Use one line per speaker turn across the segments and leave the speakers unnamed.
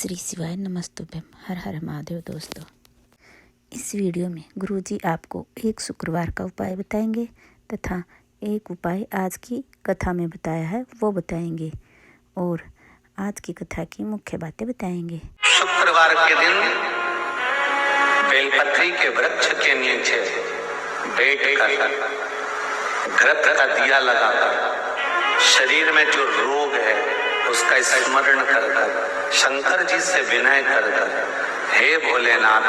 श्री शिवाय नमस्तुभ्यम। हर हर महादेव। दोस्तों, इस वीडियो में गुरुजी आपको एक शुक्रवार का उपाय बताएंगे तथा एक उपाय आज की कथा में बताया है वो बताएंगे और आज की कथा की मुख्य बातें बताएंगे।
शुक्रवार के दिन बेलपत्री के वृक्ष के नीचे बैठकर घृत का दिया लगाकर शरीर में जो रोग है उसका स्मरण कर शंकर जी से विनय कर हे भोलेनाथ,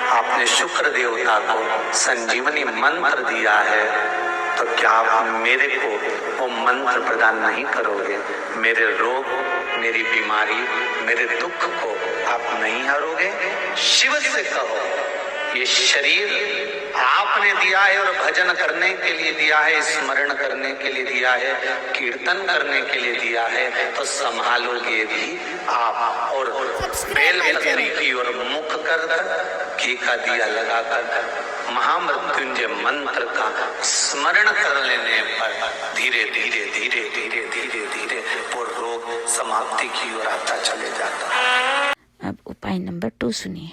आपने शुक्र देवता को संजीवनी मंत्र दिया है तो क्या आप मेरे को वो मंत्र प्रदान नहीं करोगे? मेरे रोग, मेरी बीमारी, मेरे दुख को आप नहीं हरोगे? शिव से कहो, ये शरीर आपने दिया है और भजन करने के लिए दिया है, स्मरण करने के लिए दिया है, कीर्तन करने के लिए दिया है, तो संभालोगे भी आप। और बेलपत्री की ओर मुख कर घी का दिया लगाकर महामृत्युंजय मंत्र का स्मरण कर लेने पर धीरे धीरे धीरे धीरे धीरे धीरे वो रोग समाप्ति की ओर आता चले जाता है।
अब उपाय नंबर 2 सुनिए।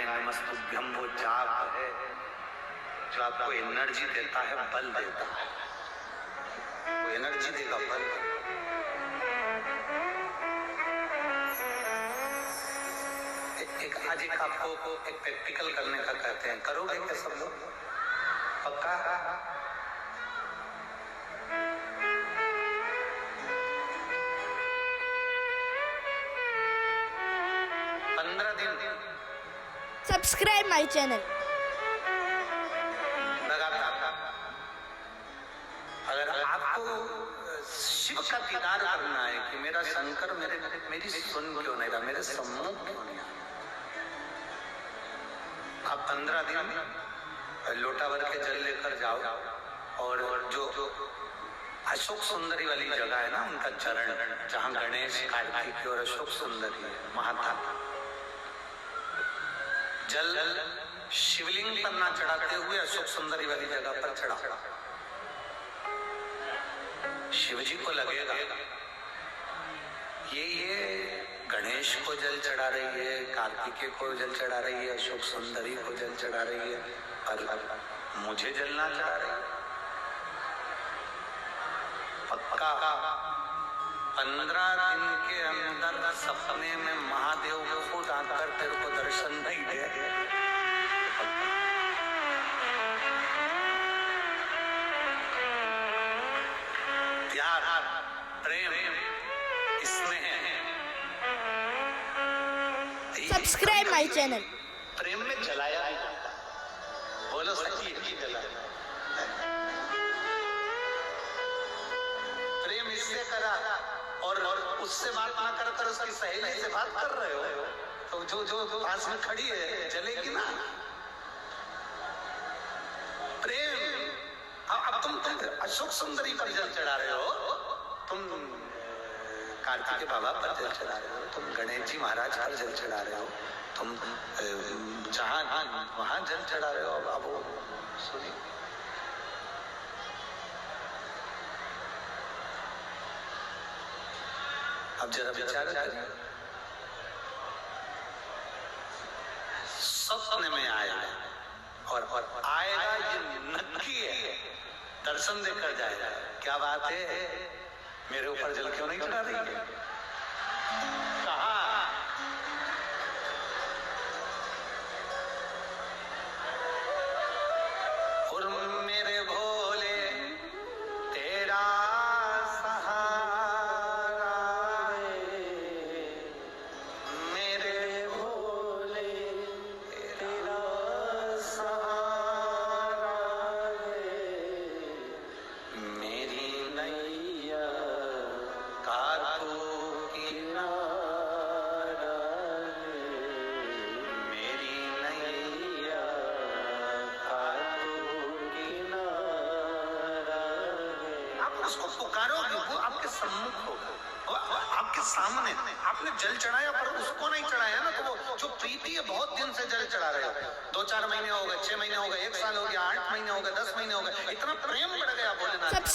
नमस्तुभ्यम वो जाप है जो आपको एनर्जी देता है, बल देता है, वो एनर्जी देगा, बल। एक आज एक आपको एक प्रैक्टिकल करने का कहते हैं, करोगे क्या सब लोग? पक्का? 15 दिन
सब्सक्राइब माय चैनल।
अगर आपको शिव का दीदार करना है कि मेरा शंकर मेरी सुन क्यों नहीं रहा, मेरे सम्मुख क्यों नहीं आया, आप 15 दिन लोटा भर के जल लेकर जाओ और जो अशोक सुंदरी वाली जगह है ना, उनका चरण जहाँ गणेश, कार्तिक और अशोक सुंदरी महाता, जल शिवलिंग पर ना चढ़ाते हुए अशोक सुंदरी वाली जगह पर चढ़ा। शिव जी को लगेगा ये गणेश को जल चढ़ा रही है, कार्तिकेय को जल चढ़ा रही है, अशोक सुंदरी को जल चढ़ा रही है, और मुझे जल ना चढ़ा रही है। पक्का 15 दिन के अंदर सपने में महादेव खुद आकर तेरे को दर्शन नहीं दे, प्यार, प्रेम, स्नेह,
सब्सक्राइब माय चैनल।
प्रेम में जलाया नहीं जाता, बोलो सच्ची ही जलाया। प्रेम इससे करा और उससे बात ना कर उसकी सहेली से बात कर रहे हो तो जो पास में खड़ी है जलेगी ना। प्रेम, अब तुम अशोक सुंदरी पर जल चढ़ा रहे हो, तुम कार्तिकेय बाबा पर जल चढ़ा रहे हो, तुम गणेश जी महाराज पर जल चढ़ा रहे हो, तुम जहां वहां जल चढ़ा रहे हो। अब वो सुनिए, अब जरा विचार करिए, सपने में आएगा और आएगा, ये नक्की है, दर्शन देकर जाएगा। क्या बात है, मेरे ऊपर जल क्यों नहीं चढ़ा रही है? कहा और मेरे भोले तेरा उसको पुकारोगे, वो आपके सम्मुख होगा, आपके सामने। आपने जल चढ़ाया पर उसको नहीं चढ़ाया ना, तो वो जो प्रीति है, बहुत दिन से जल चढ़ा रहे हो, 2-4 महीने हो गए, 6 महीने हो गए, 1 साल हो गया, 8 महीने हो गए, 10 महीने हो गए, इतना प्रेम बढ़ गया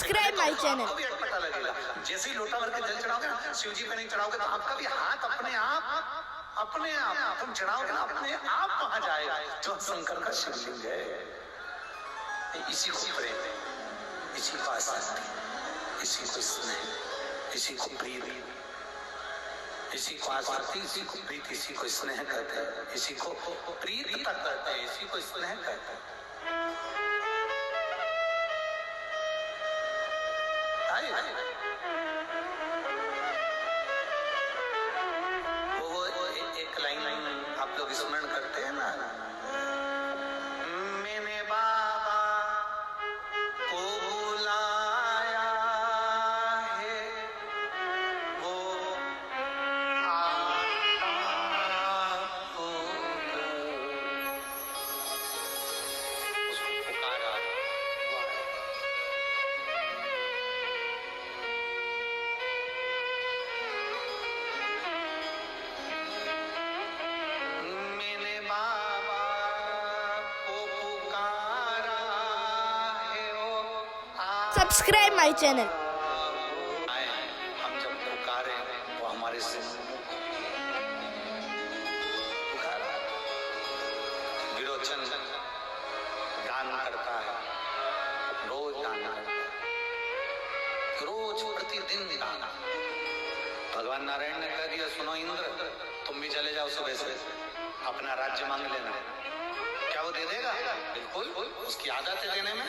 Subscribe my channel.
आपको भी अटपटा लगेगा। जैसे ही लोटा भर के जल चढ़ाओगे ना, शिव जी पे नहीं चढ़ाओगे तो आपका भी हाथ अपने आप तुम चढ़ाओगे ना, अपने आप वहां जाएगा जो शंकर का शिवलिंग है। इसी को प्रेम, इसी को आसक्ति, इसी को स्नेह, इसी को प्रीति, इसी को आसक्ति, इसी को प्रीति, इसी को स्नेह कहते हैं, इसी को प्रीति तक कहते हैं, इसी को स्नेह कहते हैं। वो एक लाइन आप लोग स्मरण करते हैं ना, मैंने बाबा को बुलाया है, वो आता होगा, उसको पुकारा हुआ है। मैंने बाबा को पुकारा है, वो
Subscribe my channel.
आए, हम जब पुकारे वो हमारे सम्मुख पुकारा। विरोचन दान करता है, रोज दान करता है, रोज प्रतिदिन दान। भगवान नारायण ने कह दिया, सुनो इंद्र, तुम भी चले जाओ सुबह से, अपना राज्य मांग लेना। क्या वो दे देगा? बिल्कुल, उसकी आदत है देने में,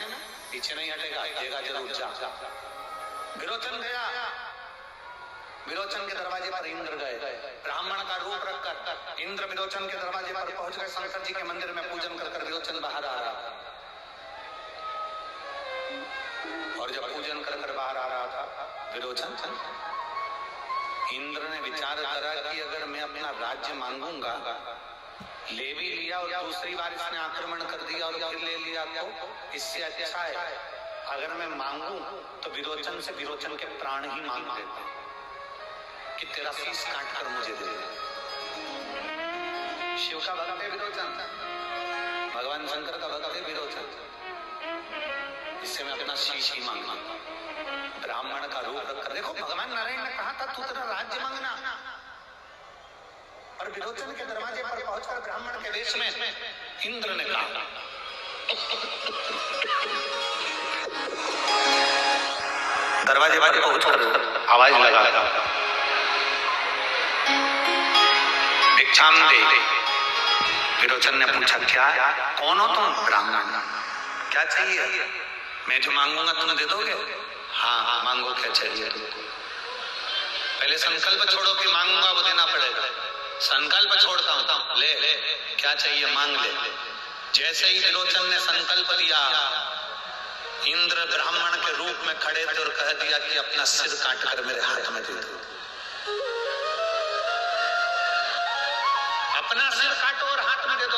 पीछे नहीं हटेगा, देगा जरूर। जा विरोचन गया, विरोचन के दरवाजे पर इंद्र गए, ब्राह्मण का रूप रखकर इंद्र विरोचन के दरवाजे पर पहुंच गए। शंकर जी के मंदिर में पूजन कर विरोचन बाहर आ रहा था, और जब पूजन कर बाहर आ रहा था विरोचन, इंद्र ने विचार करा कि अगर मैं अपना राज्य मांगूंगा, ले भी लिया और दूसरी बार इसने आक्रमण कर दिया और फिर ले लिया, तो इससे अच्छा है अगर मैं मांगू तो विरोचन से विरोचन के प्राण ही मांग लेते कि तेरा शीश काट कर मुझे दे दे। शिव का भक्त है विरोचन, भगवान शंकर का भक्त है विरोचन, इससे मैं अपना शीश ही मांगना। ब्राह्मण का रूप रखकर, देखो भगवान नारायण ने कहा था तू तेरा राज्य मांगना, और विरोचन के दरवाजे पर पहुंचकर ब्राह्मण के वेश में इंद्र ने कहा, दरवाजे पर पहुंचकर आवाज लगा, भिक्षाम दे। विरोचन ने पूछा, क्या कौन हो तुम? ब्राह्मण। क्या चाहिए? मैं जो मांगूंगा तुम दे दोगे? हाँ, मांगो, क्या चाहिए तुमको? पहले संकल्प छोड़ो कि मांगूंगा, वो देना पड़ेगा। संकल्प छोड़ता हूं, ले क्या चाहिए मांग ले। जैसे ही विरोचन ने संकल्प दिया, इंद्र ब्राह्मण के रूप में खड़े थे और कह दिया कि अपना सिर काट कर मेरे हाथ में दे दो। अपना सिर काटो और हाथ में दे दो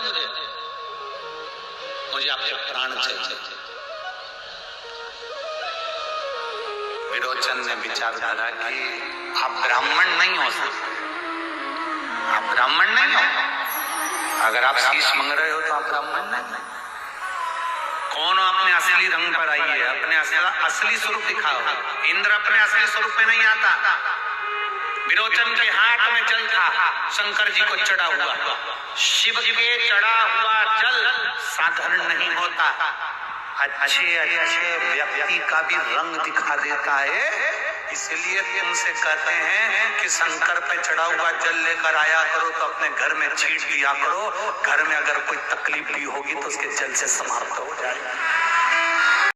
मुझे आपके प्राण चाहिए। विरोचन ने विचार करा कि आप ब्राह्मण नहीं हो सकते, आप ब्राह्मण नहीं हो। अगर आप शीश मांग रहे हो तो आप ब्राह्मण नहीं। कौन हो? अपने असली रंग पर आइए, अपने असली स्वरूप दिखाओ। इंद्र अपने असली स्वरूप में नहीं आता। विरोचन के हाथ में जल था, शंकर जी को चढ़ा हुआ। शिव के चढ़ा हुआ जल साधारण नहीं होता, अच्छे अच्छे व्यक्ति का भी रंग दिखा देता है। इसलिए तुमसे कहते हैं कि शंकर पे चढ़ा हुआ जल लेकर आया करो तो अपने घर में छींट दिया करो। घर में अगर कोई तकलीफ भी होगी तो उसके जल से समाप्त हो जाए।